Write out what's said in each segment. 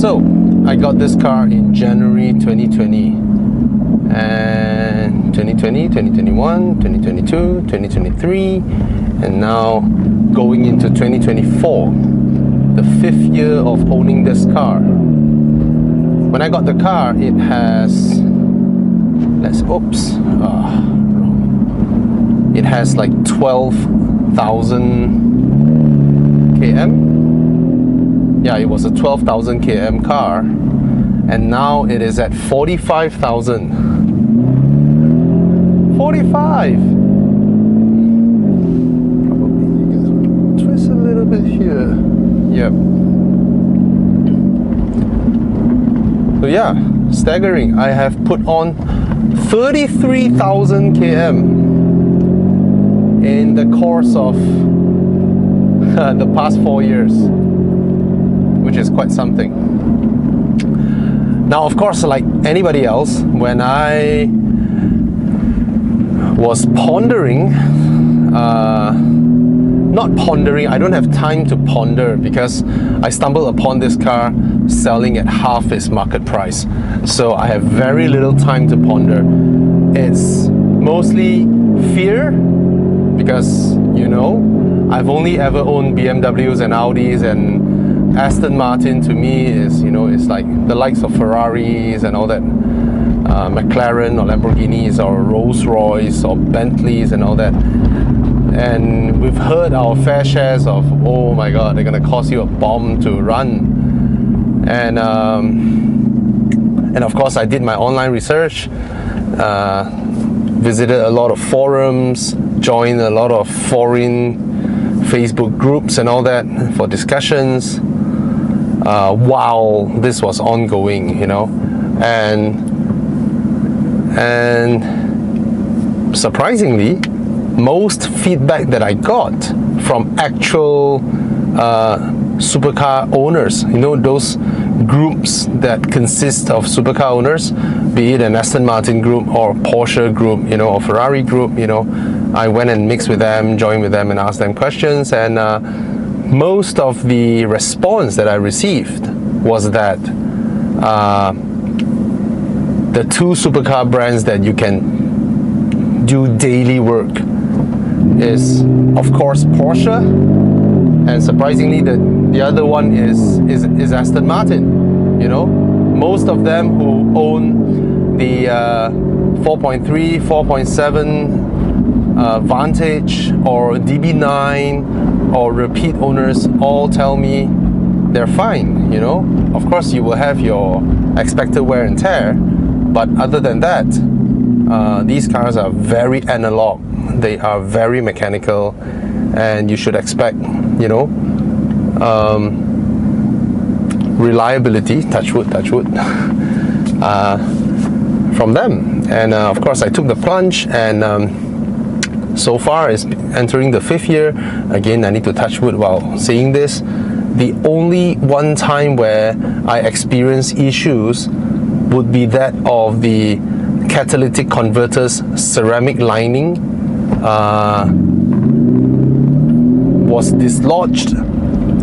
So I got this car in January 2020, and 2020, 2021, 2022, 2023, and now going into 2024, the 5th year of owning this car. When I got the car, it has, it has like 12,000 km. Yeah, it was a 12,000 km car, and now it is at 45,000. 45! Probably you guys will twist a little bit here. Yep. So yeah, staggering. I have put on 33,000 km in the course of the past 4 years, which is quite something. Now, of course, like anybody else, when I was pondering, not pondering, I don't have time to ponder because I stumbled upon this car selling at half its market price. So I have very little time to ponder. It's mostly fear because, you know, I've only ever owned BMWs and Audis, and Aston Martin to me is, you know, it's like the likes of Ferraris and all that, McLaren or Lamborghinis or Rolls Royce or Bentleys and all that. And we've heard our fair shares of, oh my god, they're gonna cost you a bomb to run. And of course I did my online research, visited a lot of forums, joined a lot of foreign Facebook groups and all that for discussions while this was ongoing, you know. And surprisingly, most feedback that I got from actual supercar owners, you know, those groups that consist of supercar owners, be it an Aston Martin group or Porsche group, you know, or Ferrari group, you know, I went and mixed with them, joined with them and asked them questions, and most of the response that I received was that the two supercar brands that you can do daily work is, of course, Porsche, and surprisingly the other one is Aston Martin. You know, most of them who own the 4.3, 4.7 Vantage or DB9 or repeat owners all tell me they're fine. You know, of course you will have your expected wear and tear, but other than that, these cars are very analog, they are very mechanical, and you should expect, you know, reliability, touch wood, from them. And of course I took the plunge, and so far it's entering the 5th year. Again, I need to touch wood while saying this. The only one time where I experienced issues would be that of the catalytic converter's ceramic lining was dislodged,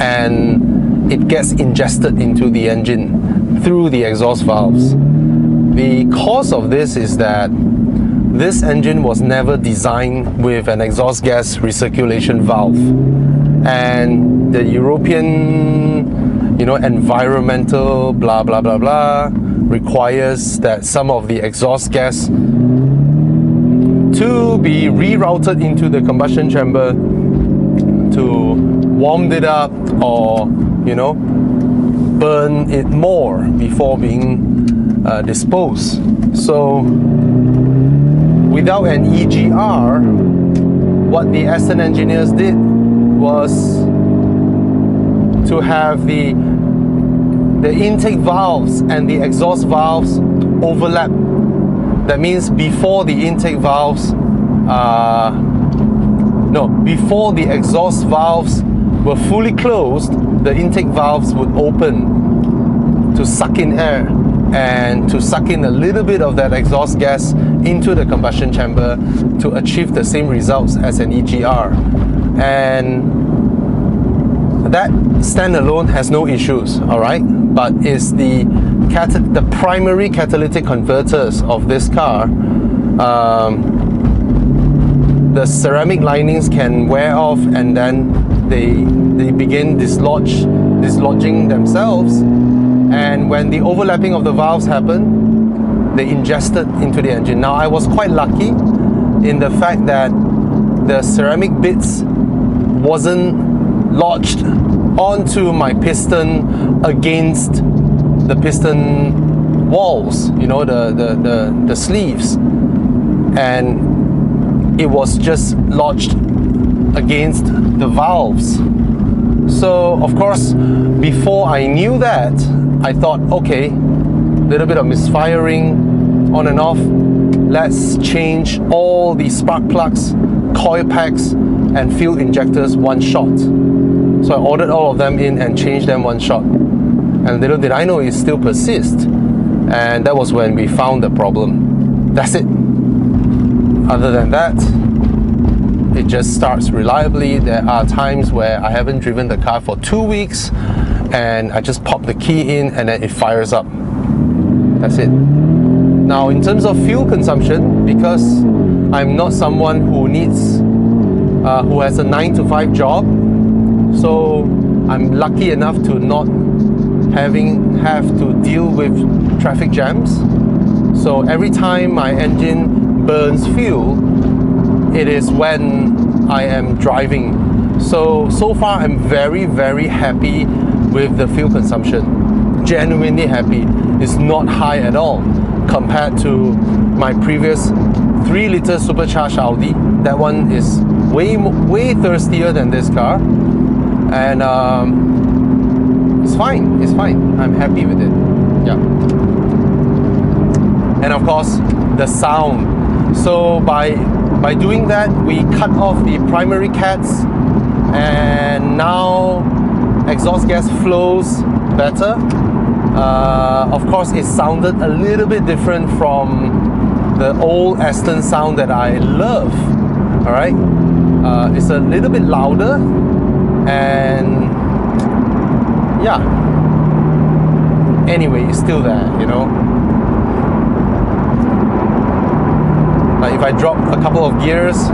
and it gets ingested into the engine through the exhaust valves. The cause of this is that this engine was never designed with an exhaust gas recirculation valve, and the European, you know, environmental blah blah blah blah requires that some of the exhaust gas to be rerouted into the combustion chamber to warm it up, or, you know, burn it more before being disposed. So without an EGR, what the Aston engineers did was to have the intake valves and the exhaust valves overlap. That means before the intake valves, before the exhaust valves were fully closed, the intake valves would open to suck in air and to suck in a little bit of that exhaust gas into the combustion chamber to achieve the same results as an EGR. And that standalone has no issues, alright? but it's the primary catalytic converters of this car. The ceramic linings can wear off, and then they begin dislodging themselves, and when the overlapping of the valves happen, they ingested into the engine. Now I was quite lucky in the fact that the ceramic bits wasn't lodged onto my piston against the piston walls, you know, the sleeves, and it was just lodged against the valves. So of course, before I knew that, I thought, okay, little bit of misfiring on and off, let's change all the spark plugs, coil packs and fuel injectors one shot. So I ordered all of them in and changed them one shot, and little did I know it still persists, and that was when we found the problem. That's it. Other than that, it just starts reliably. There are times where I haven't driven the car for 2 weeks and I just pop the key in and then it fires up. That's it. Now in terms of fuel consumption, because I'm not someone who needs who has a 9 to 5 job, so I'm lucky enough to not have to deal with traffic jams. So every time my engine burns fuel, it is when I am driving. So far I'm very, very happy with the fuel consumption. Genuinely happy. It's not high at all compared to my previous 3-liter supercharged Audi. That one is way thirstier than this car, and it's fine. It's fine. I'm happy with it. Yeah. And of course, the sound. So by doing that, we cut off the primary cats, and now exhaust gas flows better. Of course, it sounded a little bit different from the old Aston sound that I love. All right, it's a little bit louder, and yeah. Anyway, it's still there, you know. Like if I drop a couple of gears,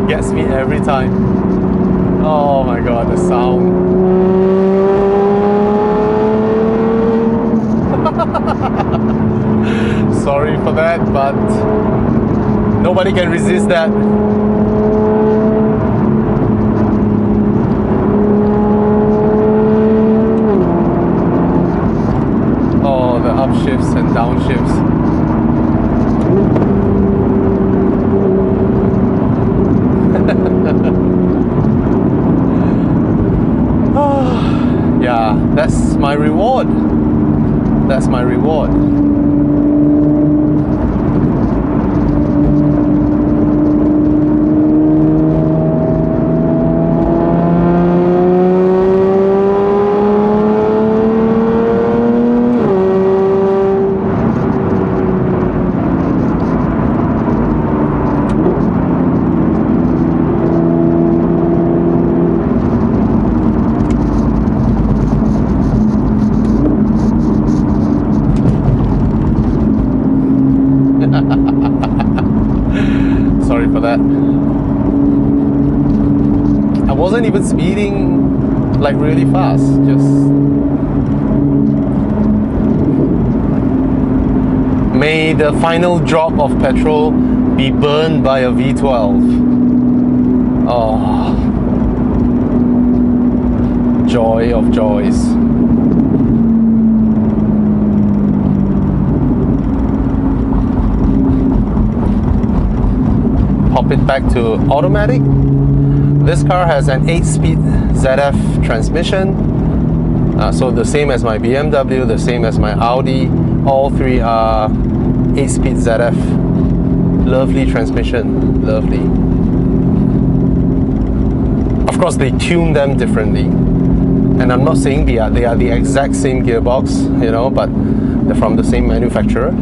gets me every time. Oh my god, the sound. Sorry for that, but nobody can resist that. Oh, the upshifts and downshifts. Yeah, that's my reward. That's my reward. Sorry for that. I wasn't even speeding like really fast, just may the final drop of petrol be burned by a V12. Oh, joy of joys. Pop it back to automatic. This car has an 8-speed ZF transmission, so the same as my BMW, the same as my Audi. All three are 8-speed ZF. Lovely transmission, lovely. Of course, they tune them differently, and I'm not saying they are the exact same gearbox, you know, but They're from the same manufacturer.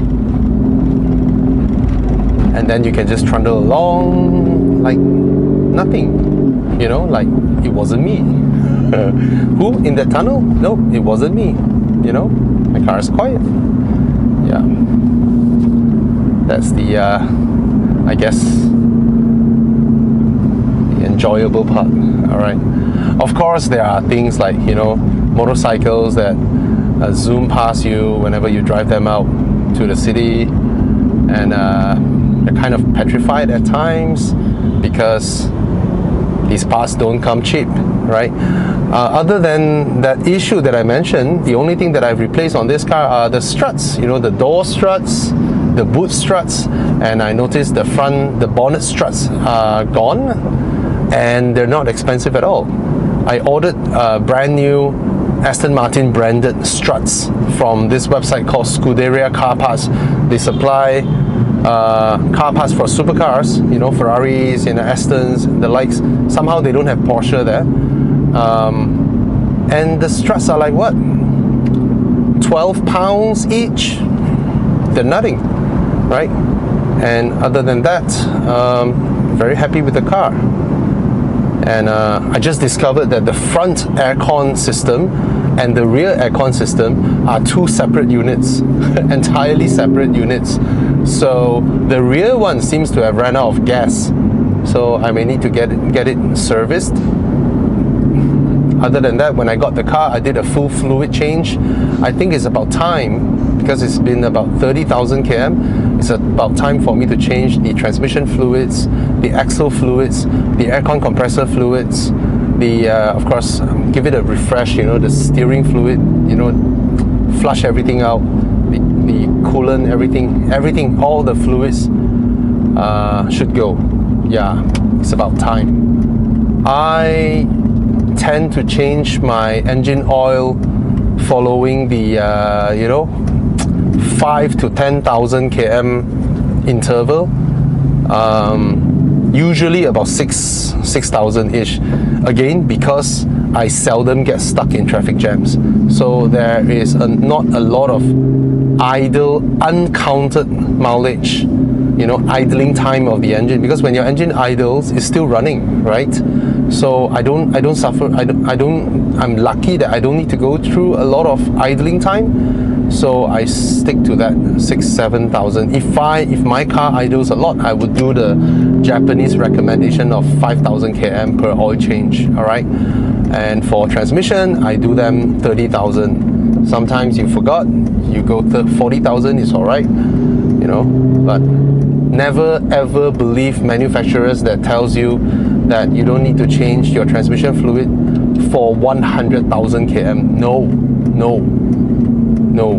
And then you can just trundle along like nothing, you know, like it wasn't me. Who in the tunnel? No, it wasn't me. You know, my car is quiet. Yeah, that's the I guess the enjoyable part. All right. Of course, there are things like, you know, motorcycles that zoom past you whenever you drive them out to the city, and they're kind of petrified at times because these parts don't come cheap, right? Other than that issue that I mentioned, the only thing that I've replaced on this car are the struts, you know, the door struts, the boot struts, and I noticed the bonnet struts are gone, and they're not expensive at all. I ordered brand new Aston Martin branded struts from this website called Scuderia Car Parts. They supply car parts for supercars, you know, Ferraris, you know, Astons, the likes. Somehow they don't have Porsche there. And the struts are like what? £12 each? They're nothing, right? And other than that, very happy with the car. And I just discovered that the front aircon system and the rear aircon system are two separate units, entirely separate units. So the rear one seems to have ran out of gas, so I may need to get it serviced. Other than that, when I got the car, I did a full fluid change. I think it's about time, because it's been about 30,000 km. It's about time for me to change the transmission fluids, the axle fluids, the aircon compressor fluids, the of course, give it a refresh, you know, the steering fluid, you know, flush everything out, the coolant, everything, all the fluids should go. Yeah, it's about time. I tend to change my engine oil following the you know, 5 to 10,000 km interval. Usually about 6,000 ish. Again, because I seldom get stuck in traffic jams, so there is not a lot of idle, uncounted mileage, you know, idling time of the engine, because when your engine idles, it's still running, right? So I don't suffer. I'm lucky that I don't need to go through a lot of idling time. So I stick to that 6,000-7,000. If my car idles a lot, I would do the Japanese recommendation of 5,000 km per oil change. All right, and for transmission, I do them 30,000. Sometimes you forgot, you go 40,000 is all right, you know. But never ever believe manufacturers that tells you that you don't need to change your transmission fluid for 100,000 km. No,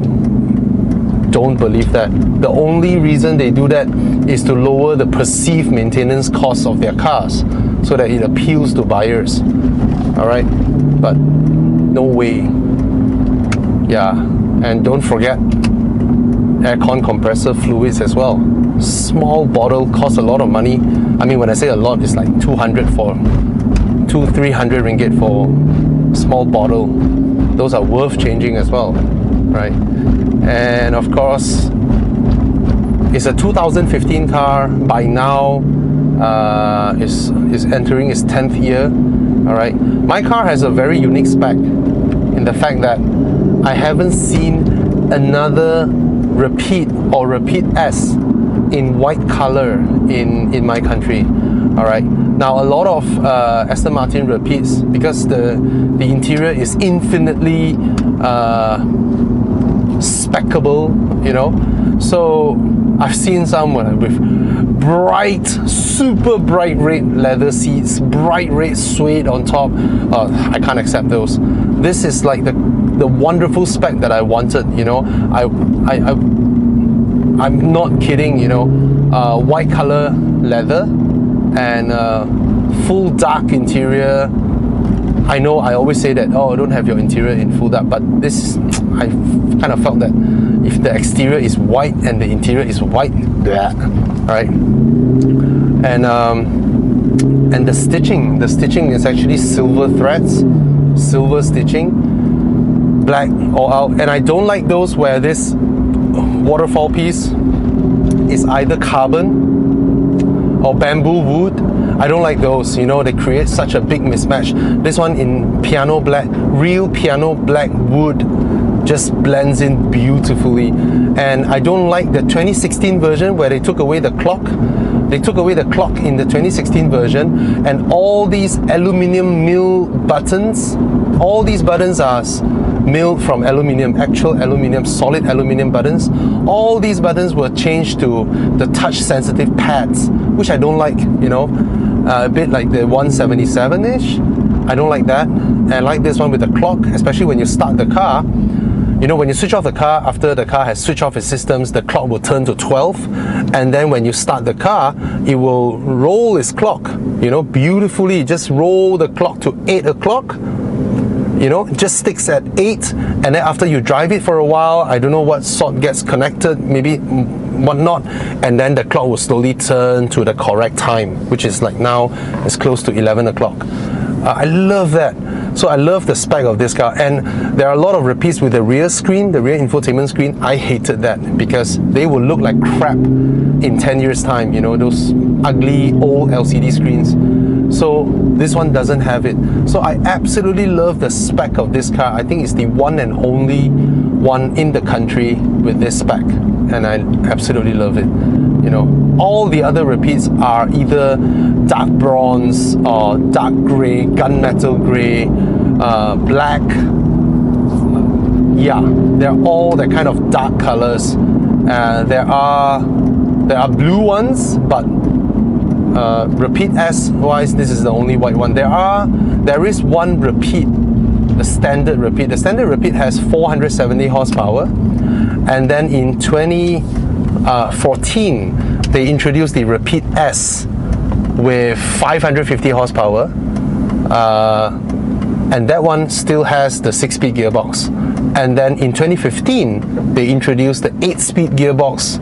don't believe that. The only reason they do that is to lower the perceived maintenance costs of their cars, so that it appeals to buyers. All right, but no way. Yeah, and don't forget aircon compressor fluids as well. Small bottle costs a lot of money. I mean, when I say a lot, it's like 200 for 200-300 ringgit for small bottle. Those are worth changing as well, right? And of course, it's a 2015 car. By now, is entering its 10th year. All right, my car has a very unique spec in the fact that I haven't seen another repeat or repeat S in white color in my country. All right, now a lot of Aston Martin repeats, because the interior is infinitely speccable, you know. So I've seen some with bright, super bright red leather seats, bright red suede on top. I can't accept those. This is like the wonderful spec that I wanted, you know. I'm not kidding, you know. White color leather and full dark interior. I know I always say that, oh, don't have your interior in full dark, but this, I kind of felt that if the exterior is white and the interior is white, bleh, right? And the stitching is actually silver threads, silver stitching, black all out. And I don't like those where this waterfall piece is either carbon or bamboo wood. I don't like those, you know, they create such a big mismatch. This one in piano black, real piano black wood, just blends in beautifully. And I don't like the 2016 version where they took away the clock. They took away the clock in the 2016 version, and all these aluminium mill buttons, all these buttons are milled from aluminium, actual aluminium, solid aluminium buttons. All these buttons were changed to the touch sensitive pads, which I don't like, you know, a bit like the 177-ish. I don't like that. And I like this one with the clock, especially when you start the car. You know, when you switch off the car, after the car has switched off its systems, the clock will turn to 12. And then when you start the car, it will roll its clock, you know, beautifully. Just roll the clock to 8 o'clock. You know, it just sticks at 8. And then after you drive it for a while, I don't know what sort gets connected, maybe whatnot. And then the clock will slowly turn to the correct time, which is like now, it's close to 11 o'clock. I love that. So I love the spec of this car, and there are a lot of repeats with the rear screen, the rear infotainment screen. I hated that because they will look like crap in 10 years time, you know, those ugly old LCD screens. So this one doesn't have it. So I absolutely love the spec of this car. I think it's the one and only one in the country with this spec, and I absolutely love it. You know, all the other repeats are either dark bronze or dark grey, gunmetal grey, black. Yeah, they're all the kind of dark colors. There are blue ones, but repeat S wise, this is the only white one. There is one repeat, the standard repeat. The standard repeat has 470 horsepower, and then in 2014 they introduced the repeat S with 550 horsepower, and that one still has the 6-speed gearbox. And then in 2015 they introduced the 8-speed gearbox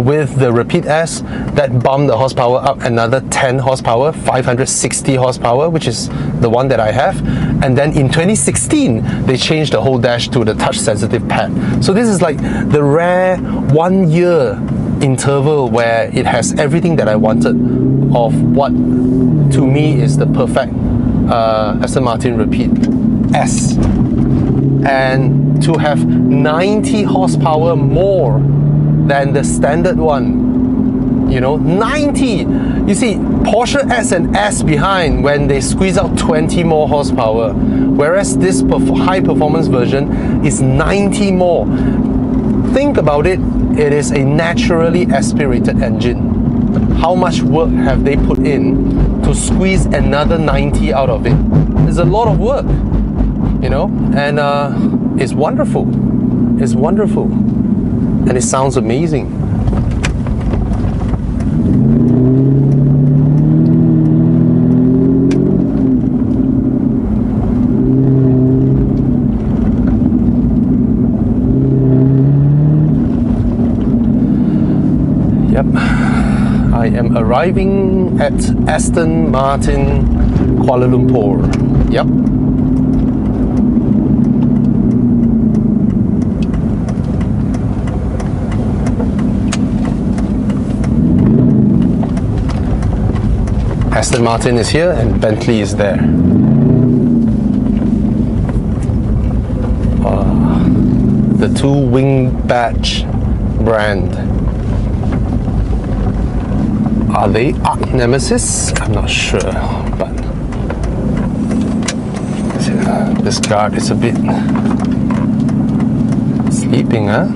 with the repeat S that bumped the horsepower up another 10 horsepower, 560 horsepower, which is the one that I have. And then in 2016 they changed the whole dash to the touch sensitive pad. So this is like the rare 1 year interval where it has everything that I wanted of what to me is the perfect Aston Martin repeat S. And to have 90 horsepower more than the standard one, you know, 90. You see, Porsche S and S behind when they squeeze out 20 more horsepower, whereas this high performance version is 90 more. Think about it, it is a naturally aspirated engine. How much work have they put in to squeeze another 90 out of it? It's a lot of work, you know, and it's wonderful. It's wonderful. And it sounds amazing. Yep, I am arriving at Aston Martin, Kuala Lumpur. Yep. Aston Martin is here and Bentley is there. The two wing badge brand. Are they Arch Nemesis? I'm not sure, but this guard is a bit sleeping, huh?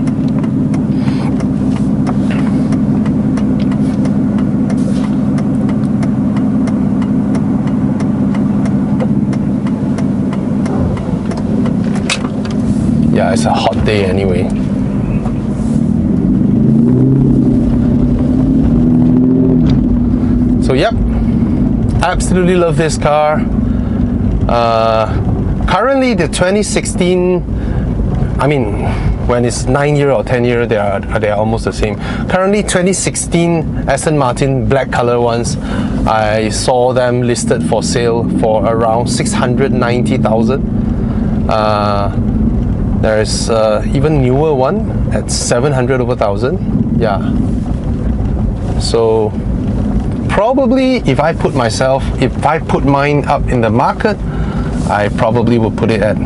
Yeah, it's a hot day anyway. So yep, absolutely love this car. Currently the 2016, I mean, when it's 9-year or 10-year, they are almost the same. Currently 2016 Aston Martin black color ones, I saw them listed for sale for around 690,000. There is even newer one at 700 over 1,000. Yeah. So probably if I put mine up in the market, I probably will put it at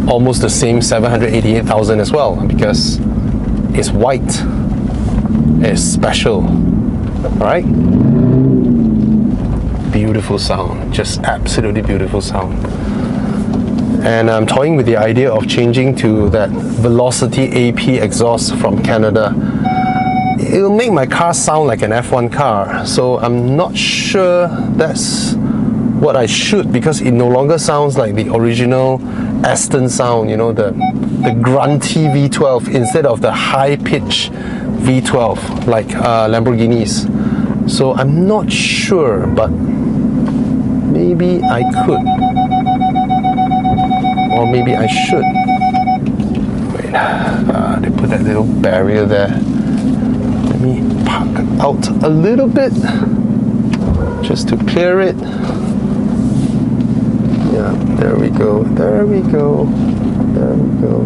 almost the same 788,000 as well, because it's white, it's special. All right, beautiful sound, just absolutely beautiful sound. And I'm toying with the idea of changing to that Velocity AP exhaust from Canada. It'll make my car sound like an F1 car, so I'm not sure that's what I should, because it no longer sounds like the original Aston sound, you know, the grunty V12 instead of the high pitch V12 like Lamborghinis. So I'm not sure, but maybe I could, or maybe I should. Wait, they put that little barrier there. Let me park out a little bit just to clear it. Yeah, there we go, there we go, there we go.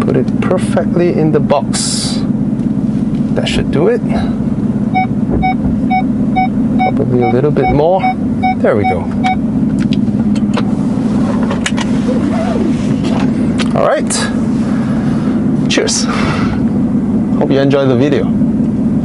Put it perfectly in the box. That should do it. Probably a little bit more. There we go. All right. Cheers. Hope you enjoyed the video.